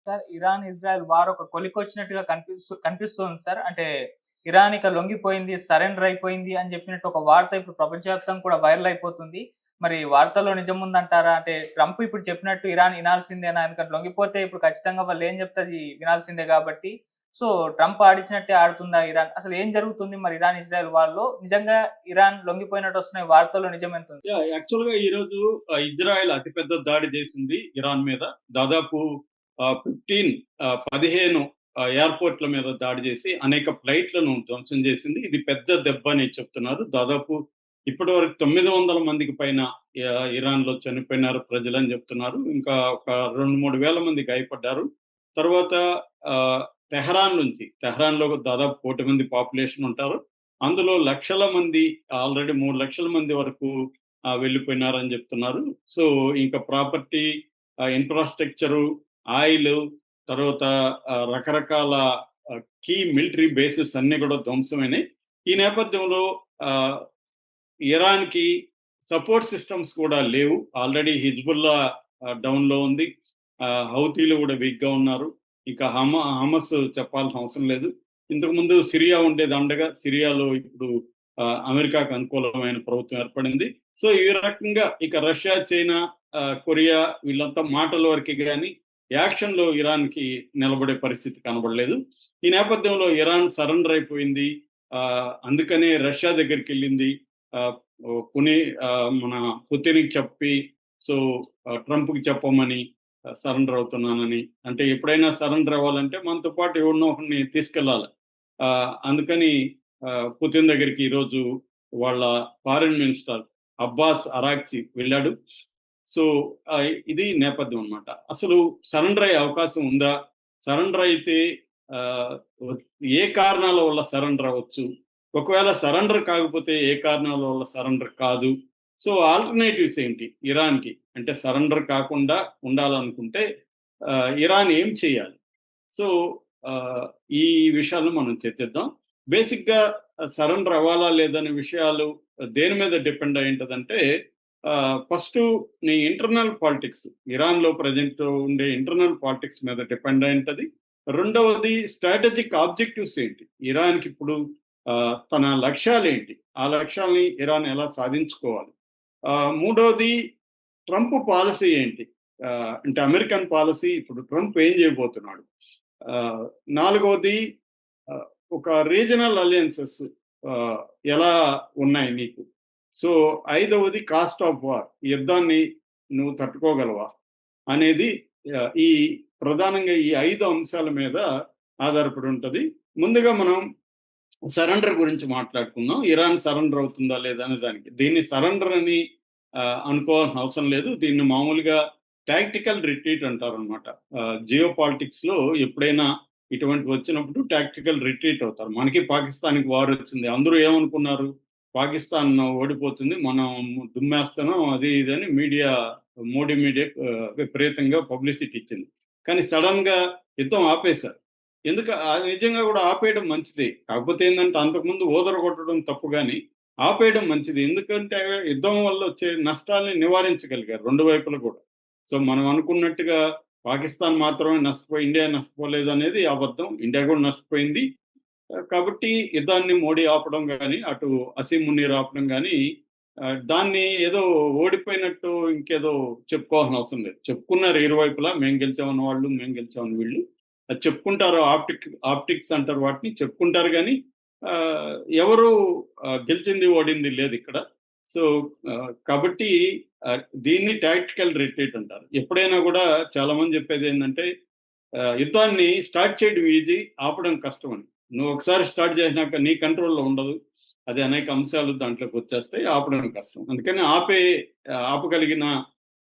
Sir, Iran, Israel war ఒక కొలికొచ్చినట్టుగా కనిపిస్తుంది sir. అంటే ఇరాన్ ఇక లొంగిపోయింది, సరెండర్ అయిపోయింది అని చెప్పినట్టు ఒక వార్త ఇప్పుడు ప్రపంచవ్యాప్తంగా కూడా వైరల్ అయిపోతుంది. మరి వార్తల్లో నిజముందంటారా? అంటే ట్రంప్ ఇప్పుడు చెప్పినట్టు ఇరాన్ ఇనాల్సిందేనా? ఎందుకంటే లొంగిపోతే ఇప్పుడు ఖచ్చితంగా వాళ్ళేం చెప్తే అది వినాల్సిందే కాబట్టి. సో, ట్రంప్ ఆడిచ్చినట్టే ఆడుతుందా ఇరాన్? అసలు ఏం జరుగుతుంది మరి ఇరాన్, ఇజ్రాయెల్ వార్‌లో? నిజంగా ఇరాన్ లొంగిపోయినట్టు వస్తున్నాయి వార్తల్లో నిజమెంతుంది? యాక్చువల్‌గా ఈరోజు ఇజ్రాయెల్ అతిపెద్ద దాడి చేసింది ఇరాన్ మీద. దాదాపు 15 ఎయిర్‌పోర్ట్‌ల మీద దాడి చేసి అనేక ఫ్లైట్‌లను ధ్వంసం చేసింది. ఇది పెద్ద దెబ్బ అని చెప్తున్నారు. దాదాపు ఇప్పటివరకు 900 మందికి పైన ఇరాన్‌లో చనిపోయినారు ప్రజలని చెప్తున్నారు. ఇంకా ఒక 2, 3 వేల మంది గాయపడ్డారు. తర్వాత తెహరాన్‌లో దాదాపు 1,00,00,000 మంది పాపులేషన్ ఉంటారు. అందులో లక్షల మంది ఆల్రెడీ 3,00,000 మంది వరకు వెళ్ళిపోయినారని చెప్తున్నారు. సో, ఇంకా ప్రాపర్టీ, ఇన్‌ఫ్రాస్ట్రక్చరు, ఆయిలు, తర్వాత రకరకాల కీ మిలిటరీ బేసెస్ అన్నీ కూడా ధ్వంసమైనాయి. ఈ నేపథ్యంలో ఆహ్, ఇరాన్‌కి సపోర్ట్ సిస్టమ్స్ కూడా లేవు. ఆల్రెడీ హిజ్బుల్లా డౌన్‌లో ఉంది. హౌతీలు కూడా వీక్‌గా ఉన్నారు. ఇక హమస్ చెప్పాల్సిన అవసరం లేదు. ఇంతకుముందు సిరియా ఉండేది అండగా. సిరియాలో ఇప్పుడు అమెరికాకు అనుకూలమైన ప్రభుత్వం ఏర్పడింది. సో, ఈ రకంగా ఇక రష్యా, చైనా, కొరియా వీళ్ళంతా మాటల వరకే గాని యాక్షన్‌లో ఇరాన్‌కి నిలబడే పరిస్థితి కనబడలేదు. ఈ నేపథ్యంలో ఇరాన్ సరెండర్ అయిపోయింది. అందుకనే రష్యా దగ్గరికెళ్ళింది. ఆహ్, పుని మన పుతిన్‌కి చెప్పి సో, ట్రంప్‌కి చెప్పమని సరెండర్ అవుతున్నానని. అంటే ఎప్పుడైనా సరెండర్ అవ్వాలంటే మనతో పాటు ఎవడినో ఒకడిని తీసుకెళ్ళాలి. అందుకని పుతిన్ దగ్గరికి ఈరోజు వాళ్ళ ఫారెన్ మినిస్టర్ అబ్బాస్ అరాగ్చి వెళ్ళాడు. సో, ఇది నేపథ్యం అన్నమాట. అసలు సరెండర్ అయ్యే అవకాశం ఉందా? సరెండర్ అయితే ఆహ్, ఏ కారణాల వల్ల సరెండర్ అవ్వచ్చు? ఒకవేళ సరెండర్ కాకపోతే ఏ కారణాల వల్ల సరెండర్ కాదు? సో, ఆల్టర్‌నేటివ్స్ ఏంటి ఇరాన్‌కి? అంటే సరెండర్ కాకుండా ఉండాలనుకుంటే ఇరాన్ ఏం చేయాలి? సో, ఆహ్, ఈ విషయాలను మనం చర్చిద్దాం. బేసిక్‌గా సరెండర్ అవ్వాలా లేదనే విషయాలు దేని మీద డిపెండ్ అయి ఉంటదంటే ఫస్టు నీ ఇంటర్నల్ పాలిటిక్స్. ఇరాన్‌లో ప్రెజెంట్ ఉండే ఇంటర్నల్ పాలిటిక్స్ మీద డిపెండ్ అయి ఉంటది. రెండవది స్ట్రాటజిక్ ఆబ్జెక్టివ్స్ ఏంటి? ఇరాన్‌కిప్పుడు తన లక్ష్యాలేంటి? ఆ లక్ష్యాల్ని ఇరాన్ ఎలా సాధించుకోవాలి? మూడోది ట్రంప్ పాలసీ ఏంటి? అంటే అమెరికన్ పాలసీ ఇప్పుడు ట్రంప్ ఏం చేయబోతున్నాడు? ఆహ్, నాలుగోది ఆహ్, ఒక రీజనల్ అలయన్సెస్ ఆహ్, ఎలా ఉన్నాయి నీకు? సో, ఐదవది కాస్ట్ ఆఫ్ వార్. ఈ యుద్ధాన్ని నువ్వు తట్టుకోగలవా? అనేది ఈ ప్రధానంగా ఈ 5 అంశాల మీద ఆధారపడి ఉంటది. ముందుగా మనం సరెండర్ గురించి మాట్లాడుకుందాం. ఇరాన్ సరెండర్ అవుతుందా లేదా అనే దానికి. దీన్ని సరెండర్ అని అనుకోవాల్సిన అవసరం లేదు. దీన్ని మామూలుగా టాక్టికల్ రిట్రీట్ అంటారనమాట. జియో పాలిటిక్స్‌లో ఎప్పుడైనా ఇటువంటివి వచ్చినప్పుడు టాక్టికల్ రిట్రీట్ అవుతారు. మనకి పాకిస్తాన్‌కి వార్ వచ్చింది. అందరూ ఏమనుకున్నారు? పాకిస్తాన్ ఓడిపోతుంది. మనం దుమ్మేస్తున్నాం అది ఇది అని మోడీ మీడియా విపరీతంగా పబ్లిసిటీ ఇచ్చింది. కానీ సడెన్‌గా యుద్ధం ఆపేశారు. అది నిజంగా గూడా ఆపేయడం మంచిదే. కాకపోతే ఏందంటే అంతకుముందు ఊదరగొట్టడం తప్పు గాని, ఆపేయడం మంచిది. ఎందుకంటే యుద్ధం వల్ల వచ్చే నష్టాల్ని నివారించగలిగారు 2 వైపులా గూడా. సో, మనం అనుకున్నట్టుగా పాకిస్తాన్ మాత్రమే ఇండియా నష్టపోలేదనేది అబద్ధం. ఇండియా గూడా నష్టపోయింది. కాబట్టి యుద్ధాన్ని మోడీ ఆపడం గాని, అటు అసీం మునీర్ ఆపడం గాని దాన్ని ఏదో ఓడిపోయినట్టు ఇంకేదో చెప్పుకోవాల్సిన అవసరం లేదు. చెప్పుకున్నారు ఇరువైపులా మేము గెలిచామన్న వాళ్ళు, మేము గెలిచామన్న వీళ్ళు. అది చెప్పుకుంటారు. ఆప్టిక్స్ అంటారు వాటిని. చెప్పుకుంటారు గానీ ఆహ్, ఎవరు గెలిచింది, ఓడింది లేదిక్కడ. సో, కాబట్టి దీన్ని టాక్టికల్ రిట్రీట్ అంటారు. ఎప్పుడైనా గూడా చాలామంది చెప్పేదేందంటే యుద్ధాన్ని స్టార్ట్ చేయడం ఈజీ, ఆపడం కష్టమని. నువ్వు ఒకసారి స్టార్ట్ చేసినాక నీ కంట్రోల్‌లో ఉండదు. అది అనేక అంశాలు దాంట్లోకొచ్చేస్తాయి. ఆపడం కష్టం. అందుకని ఆపగలిగిన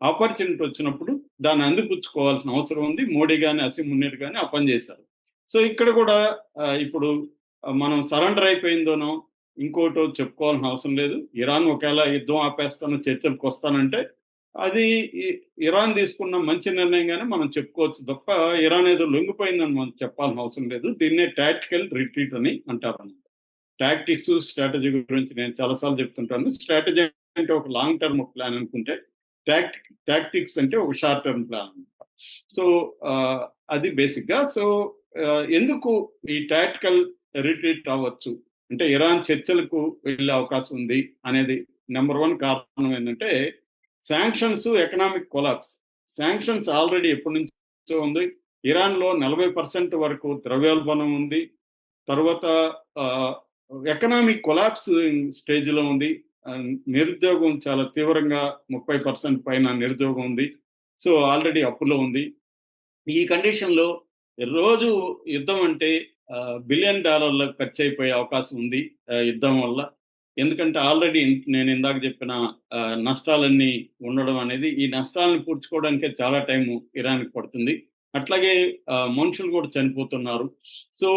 ఆపర్చునిటీ వచ్చినప్పుడు దాన్ని అందిపుచ్చుకోవాల్సిన అవసరం ఉంది. మోడీ గాని, అసీం మునీర్ గాని ఆ పని చేశారు. సో, ఇక్కడ కూడా ఇప్పుడు మనం సరెండర్ అయిపోయిందనో, ఇంకోటో చెప్పుకోవాల్సిన అవసరం లేదు. ఇరాన్ ఒకేళ యుద్ధం ఆపేస్తాను, చర్చలకొస్తానంటే అది ఇ ఇరాన్ తీసుకున్న మంచి నిర్ణయంగానే మనం చెప్పుకోవచ్చు తప్ప, ఇరాన్ ఏదో లొంగిపోయిందని మనం చెప్పాల్సిన అవసరం లేదు. దీన్నే టాక్టికల్ రిట్రీట్ అని అంటారన్నమాట. టాక్టిక్స్, స్ట్రాటజీ గురించి నేను చాలా సార్లు చెప్తుంటాను. స్ట్రాటజీ అంటే ఒక లాంగ్ టర్మ్ ప్లాన్ అనుకుంటే, టాక్టిక్స్ అంటే ఒక షార్ట్ టర్మ్ ప్లాన్. సో అది బేసిక్గా. సో ఎందుకు ఈ టాక్టికల్ రిట్రీట్ అవ్వచ్చు అంటే ఇరాన్ చర్చలకు వెళ్ళే అవకాశం ఉంది అనేది నెంబర్ 1 కారణం ఏంటంటే sanctions, economic collapse. Sanctions already ఎప్పటి నుంచో ఉంది. ఇరాన్లో 40% వరకు ద్రవ్యోల్బణం ఉంది. తర్వాత ఎకనామిక్ కొలాప్స్ స్టేజ్లో ఉంది. నిరుద్యోగం చాలా తీవ్రంగా 30% పైన నిరుద్యోగం ఉంది. సో ఆల్రెడీ అప్పులో ఉంది. ఈ కండిషన్లో రోజు యుద్ధం అంటే $1 బిలియన్ ఖర్చు అయిపోయే అవకాశం ఉంది యుద్ధం వల్ల. ఎందుకంటే ఆల్రెడీ నేను ఇందాక చెప్పిన నష్టాలన్నీ ఉండడం అనేది, ఈ నష్టాలను పూడ్చుకోవడానికే చాలా టైం ఇరాన్కి పడుతుంది. అట్లాగే మనుషులు కూడా చనిపోతున్నారు. సో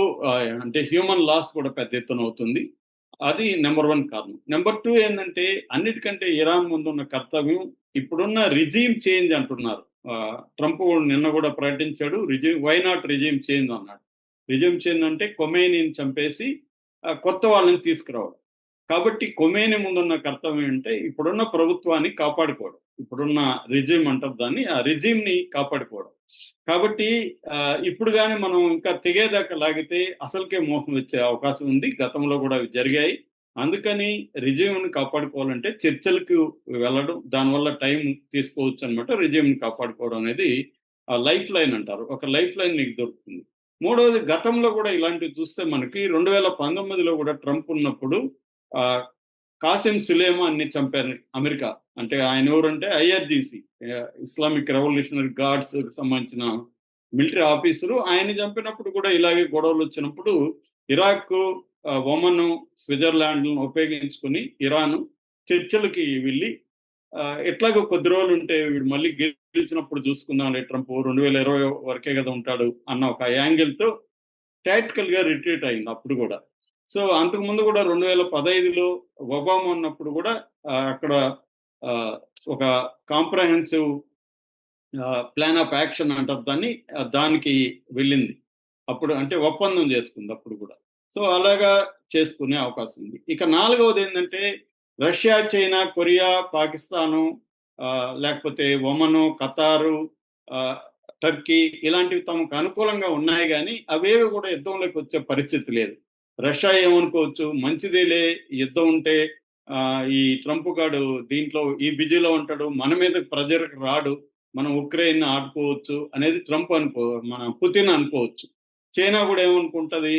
అంటే హ్యూమన్ లాస్ కూడా పెద్ద ఎత్తున అవుతుంది. అది నెంబర్ 1 కారణం. నెంబర్ 2 ఏంటంటే అన్నిటికంటే ఇరాన్ ముందున్న కర్తవ్యం ఇప్పుడున్న రిజీమ్ చేంజ్ అంటున్నారు. ట్రంప్ నిన్న కూడా ప్రకటించాడు, వై నాట్ రిజీమ్ చేంజ్ అన్నాడు. రిజీమ్ చేంజ్ అంటే కొమేనీని చంపేసి కొత్త వాళ్ళని తీసుకురావడం. కాబట్టి కొమేని ముందున్న కర్తవ్యం అంటే ఇప్పుడున్న ప్రభుత్వాన్ని కాపాడుకోవడం. ఇప్పుడున్న రిజీమ్ అంటారు దాన్ని, ఆ రిజీమ్ని కాపాడుకోవడం. కాబట్టి ఇప్పుడు కానీ మనం ఇంకా తెగేదాకా లాగితే అసలుకే మోసం వచ్చే అవకాశం ఉంది. గతంలో కూడా అవి జరిగాయి. అందుకని రిజీమ్ని కాపాడుకోవాలంటే చర్చలకు వెళ్ళడం, దానివల్ల టైం తీసుకోవచ్చు అనమాట. రిజీమ్ని కాపాడుకోవడం అనేది లైఫ్ లైన్ అంటారు. ఒక లైఫ్ లైన్ నీకు దొరుకుతుంది. మూడవది, గతంలో కూడా ఇలాంటివి చూస్తే మనకి 2019లో కూడా ట్రంప్ ఉన్నప్పుడు కాసిం సులేమాన్ని చంపారు అమెరికా. అంటే ఆయన ఎవరంటే ఐఆర్జీసీ, ఇస్లామిక్ రెవల్యూషనరీ గార్డ్స్ సంబంధించిన మిలిటరీ ఆఫీసరు. ఆయన చంపినప్పుడు కూడా ఇలాగే గొడవలు వచ్చినప్పుడు ఇరాక్, ఒమన్, స్విట్జర్లాండ్లను ఉపయోగించుకుని ఇరాన్ చర్చలకి వెళ్ళి ఎట్లాగో కొద్ది రోజులు ఉంటే వీడు మళ్ళీ గెలిచినప్పుడు చూసుకుందాం, ట్రంప్ 2020 వరకే కదా ఉంటాడు అన్న ఒక యాంగిల్తో టాక్టికల్గా రిట్రీట్ అయింది అప్పుడు కూడా. సో అంతకుముందు కూడా 2015లో ఒబామా ఉన్నప్పుడు కూడా అక్కడ ఒక కాంప్రహెన్సివ్ ప్లాన్ ఆఫ్ యాక్షన్ అంటారు దాన్ని, దానికి వెళ్ళింది అప్పుడు. అంటే ఒప్పందం చేసుకుంది అప్పుడు కూడా. సో అలాగా చేసుకునే అవకాశం ఉంది. ఇక 4వది ఏంటంటే రష్యా, చైనా, కొరియా, పాకిస్తాను, లేకపోతే ఒమను, ఖతారు, టర్కీ ఇలాంటివి తమకు అనుకూలంగా ఉన్నాయి, కానీ అవేవి కూడా యుద్ధంలోకి వచ్చే పరిస్థితి లేదు. రష్యా ఏమనుకోవచ్చు, మంచిదేలే యుద్ధం ఉంటే ఈ ట్రంప్ గాడు దీంట్లో ఈ బిజీలో ఉంటాడు, మన మీద ప్రెజర్కి రాడు, మనం ఉక్రెయిన్ ఆడుకోవచ్చు అనేది ట్రంప్ మన పుతిన్ అనుకోవచ్చు. చైనా కూడా ఏమనుకుంటుంది,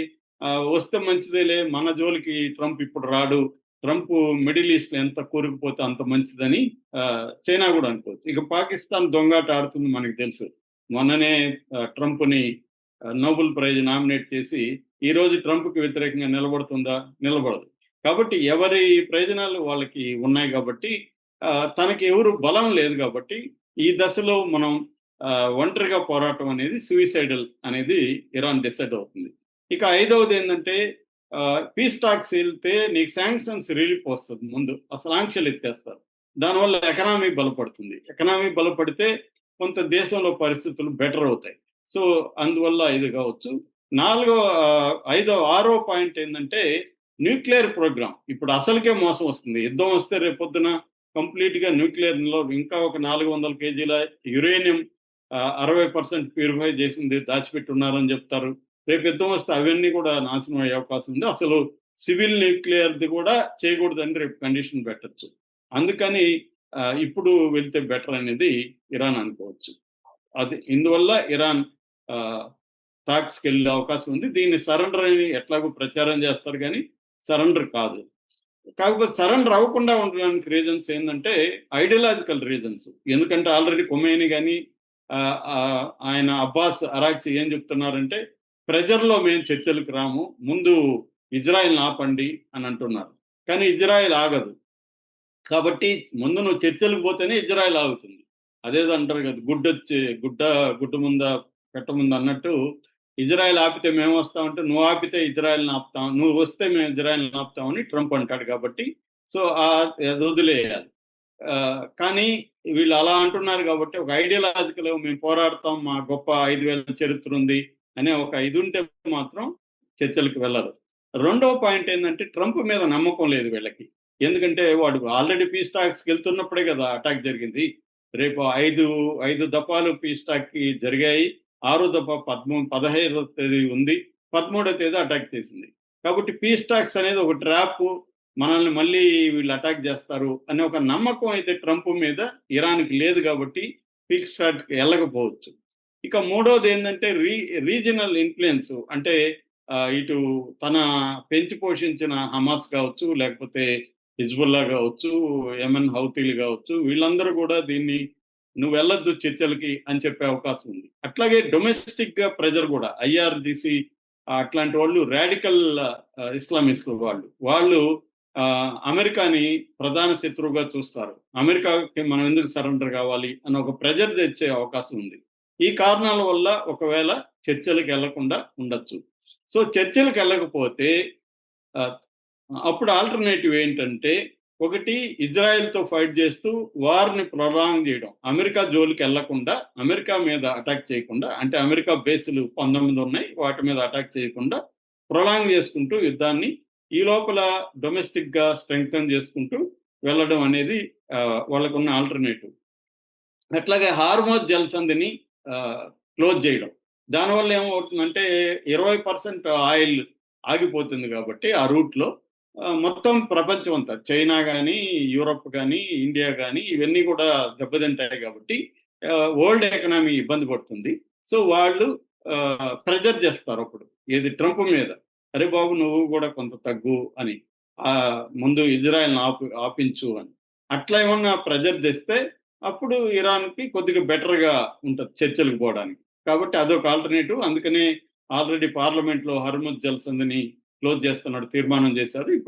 వస్తే మంచిదేలే, మన జోలికి ట్రంప్ ఇప్పుడు రాడు, ట్రంప్ మిడిల్ ఈస్ట్ ఎంత కూరుకుపోతే అంత మంచిదని చైనా కూడా అనుకోవచ్చు. ఇక పాకిస్తాన్ దొంగాట ఆడుతుంది మనకు తెలుసు. మొన్ననే ట్రంప్ని నోబెల్ ప్రైజ్ నామినేట్ చేసి ఈ రోజు ట్రంప్కి వ్యతిరేకంగా నిలబడుతుందా? నిలబడదు. కాబట్టి ఎవరి ప్రయోజనాలు వాళ్ళకి ఉన్నాయి కాబట్టి తనకి ఎవరు బలం లేదు కాబట్టి ఈ దశలో మనం ఒంటరిగా పోరాటం అనేది సూయిసైడల్ అనేది ఇరాన్ డిసైడ్ అవుతుంది. ఇక 5వది ఏంటంటే పీస్ టాక్స్ వెళ్తే నీకు శాంక్షన్స్ రిలీఫ్ వస్తుంది, ముందు అసలు ఆంక్షలు ఎత్తేస్తారు. దానివల్ల ఎకనామీ బలపడుతుంది. ఎకనామీ బలపడితే కొంత దేశంలో పరిస్థితులు బెటర్ అవుతాయి. సో అందువల్ల ఇది కావచ్చు. 6వ పాయింట్ ఏంటంటే న్యూక్లియర్ ప్రోగ్రామ్. ఇప్పుడు అసలుకే మోసం వస్తుంది. యుద్ధం వస్తే రేపొద్దున కంప్లీట్గా న్యూక్లియర్లో ఇంకా ఒక 400 కేజీల యురేనియం 60% ప్యూరిఫై చేసింది దాచిపెట్టున్నారని చెప్తారు. రేపు యుద్ధం వస్తే అవన్నీ కూడా నాశనం అయ్యే అవకాశం ఉంది. అసలు సివిల్ న్యూక్లియర్ది కూడా చేయకూడదని రేపు కండిషన్ పెట్టచ్చు. అందుకని ఇప్పుడు వెళ్తే బెటర్ అనేది ఇరాన్ అనుకోవచ్చు. అది ఇందువల్ల ఇరాన్ టాక్స్కి వెళ్ళే అవకాశం ఉంది. దీన్ని సరెండర్ అని ఎట్లాగో ప్రచారం చేస్తారు, కానీ సరెండర్ కాదు. కాకపోతే సరెండర్ అవ్వకుండా ఉండడానికి రీజన్స్ ఏంటంటే ఐడియాలజికల్ రీజన్స్. ఎందుకంటే ఆల్రెడీ కొమేని కానీ ఆయన అబ్బాస్ అరాక్చి ఏం చెప్తున్నారంటే ప్రెజర్లో మేము చర్చలకు రాము, ముందు ఇజ్రాయెల్ని ఆపండి అని అంటున్నారు. కానీ ఇజ్రాయెల్ ఆగదు. కాబట్టి ముందు నువ్వు చర్చలకు పోతేనే ఇజ్రాయెల్ ఆగుతుంది. అదేదో అంటారు కదా, గుడ్డు ముందా పెట్ట ముందు అన్నట్టు, ఇజ్రాయెల్ ఆపితే మేము వస్తామంటే నువ్వు ఆపితే ఇజ్రాయెల్ని ఆపుతాం, నువ్వు వస్తే మేము ఇజ్రాయెల్ని ఆపుతామని ట్రంప్ అంటాడు. కాబట్టి సో అది వదిలేయాలి. కానీ వీళ్ళు అలా అంటున్నారు కాబట్టి ఒక ఐడియాలజికల్ మేము పోరాడతాం, మా గొప్ప 5,000 చరిత్ర ఉంది అనే ఒక ఇది ఉంటే మాత్రం చర్చలకు వెళ్ళరు. 2వ పాయింట్ ఏంటంటే ట్రంప్ మీద నమ్మకం లేదు వీళ్ళకి. ఎందుకంటే వాడు ఆల్రెడీ పీస్ టాక్స్కి వెళ్తున్నప్పుడే కదా అటాక్ జరిగింది. రేపు 5 దఫాలు పీస్ టాక్‌కి జరిగాయి. 6 దఫా 15వ తేదీ ఉంది. 13వ తేదీ అటాక్ చేసింది. కాబట్టి పీస్ టాక్స్ అనేది ఒక ట్రాప్. మనల్ని మళ్ళీ వీళ్ళు అటాక్ చేస్తారు అనే ఒక నమ్మకం అయితే ట్రంప్ మీద ఇరాన్‌కి లేదు కాబట్టి పీస్ టాక్‌కి వెళ్ళకపోవచ్చు. ఇక మూడోది ఏందంటే రీజనల్ ఇన్‌ఫ్లుయెన్స్ అంటే ఇటు తన పెంచి పోషించిన హమాస్ కావచ్చు, లేకపోతే హిజ్బుల్లా కావచ్చు, యెమెన్ హౌతీలు కావచ్చు, వీళ్ళందరూ కూడా దీన్ని నువ్వు వెళ్ళొద్దు చర్చలకి అని చెప్పే అవకాశం ఉంది. అట్లాగే డొమెస్టిక్ గా ప్రెజర్ కూడా ఐఆర్జిసి అట్లాంటి వాళ్ళు రాడికల్ ఇస్లామిస్టులు వాళ్ళు అమెరికాని ప్రధాన శత్రువుగా చూస్తారు. అమెరికాకి మనం ఎందుకు సరెండర్ కావాలి అని ఒక ప్రెజర్ తెచ్చే అవకాశం ఉంది. ఈ కారణాల వల్ల ఒకవేళ చర్చలకు వెళ్లకుండా ఉండొచ్చు. సో చర్చలకు వెళ్ళకపోతే అప్పుడు ఆల్టర్నేటివ్ ఏంటంటే, ఒకటి ఇజ్రాయెల్‌తో ఫైట్ చేస్తూ వార్‌ని ప్రొలాంగ్ చేయడం. అమెరికా జోలికి వెళ్ళకుండా, అమెరికా మీద అటాక్ చేయకుండా, అంటే అమెరికా బేస్‌లు 19 ఉన్నాయి. వాటి మీద అటాక్ చేయకుండా ప్రొలాంగ్ చేసుకుంటూ యుద్ధాన్ని ఈ లోపల డొమెస్టిక్‌గా స్ట్రెంగ్తెన్ చేసుకుంటూ వెళ్ళడం అనేది వాళ్ళకున్న ఆల్టర్నేటివ్. అట్లాగే హార్మోజ్ జలసంధిని క్లోజ్ చేయడం. దానివల్ల ఏమవుతుందంటే 20% ఆయిల్ ఆగిపోతుంది కాబట్టి ఆ రూట్‌లో మొత్తం ప్రపంచం అంతా చైనా గానీ, యూరప్ గానీ, ఇండియా గానీ ఇవన్నీ కూడా దెబ్బతింటాయి కాబట్టి వరల్డ్ ఎకనామీ ఇబ్బంది పడుతుంది. సో వాళ్ళు ప్రెజర్ చేస్తారప్పుడు. ఏది ట్రంప్ మీద. అరే బాబు నువ్వు కూడా కొంత తగ్గు అని. ముందు ఇజ్రాయెల్‌ని ఆపించు అని. అట్లా ఏమన్నా ప్రెజర్ తెస్తే అప్పుడు ఇరాన్‌కి కొద్దిగా బెటర్‌గా ఉంటది చర్చలకు పోవడానికి. కాబట్టి అదొక ఆల్టర్‌నేటివ్. అందుకనే ఆల్రెడీ పార్లమెంట్‌లో హర్ముజ్ జలసంధిని క్లోజ్ చేస్తున్నట్టు తీర్మానం చేశారు. ఇప్పుడు